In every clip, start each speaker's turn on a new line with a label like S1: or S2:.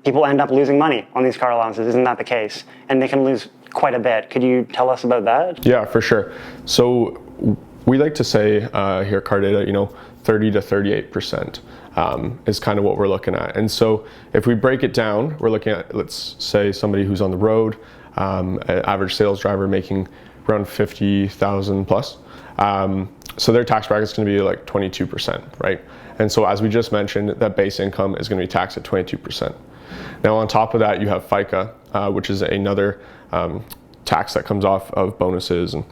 S1: people end up losing money on these car allowances. Isn't that the case? And they can lose quite a bit. Could you tell us about that?
S2: Yeah, for sure. So we like to say here at Car Data, 30 to 38% is kind of what we're looking at. And so if we break it down, we're looking at, let's say, somebody who's on the road, an average sales driver making around 50,000 plus. So their tax bracket is going to be like 22%, right? And so as we just mentioned, that base income is going to be taxed at 22%. Now on top of that, you have FICA, which is another tax that comes off of bonuses and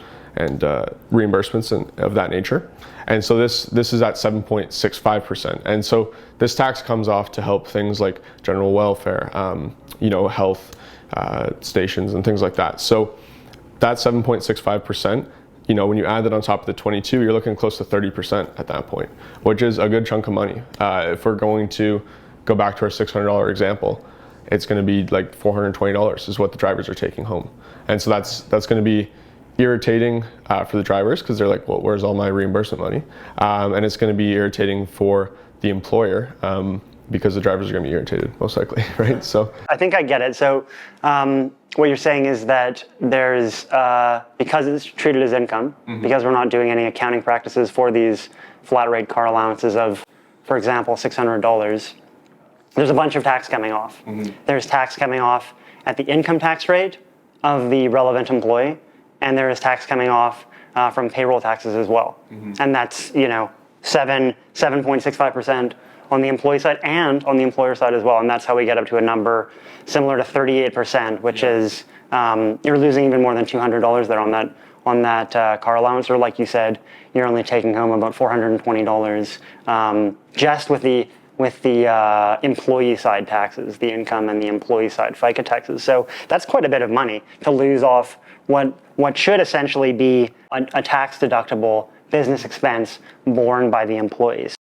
S2: reimbursements of that nature. And so this is at 7.65%. And so this tax comes off to help things like general welfare, health stations and things like that. So that 7.65%, when you add that on top of the 22, you're looking close to 30% at that point, which is a good chunk of money. If we're going to go back to our $600 example, it's going to be like $420 is what the drivers are taking home. And so that's going to be irritating for the drivers because they're like, well, where's all my reimbursement money? And it's going to be irritating for the employer because the drivers are going to be irritated, most likely, right? So
S1: I think I get it. So what you're saying is that there's, because it's treated as income, because we're not doing any accounting practices for these flat rate car allowances of, for example, $600, there's a bunch of tax coming off. There's tax coming off at the income tax rate of the relevant employee, and there is tax coming off from payroll taxes as well. And that's, 7.65% on the employee side and on the employer side as well. And that's how we get up to a number similar to 38%, which is, you're losing even more than $200 there on that car allowance, or like you said, you're only taking home about $420 just with the employee side taxes, the income and the employee side FICA taxes. So that's quite a bit of money to lose off what should essentially be a tax deductible business expense borne by the employees.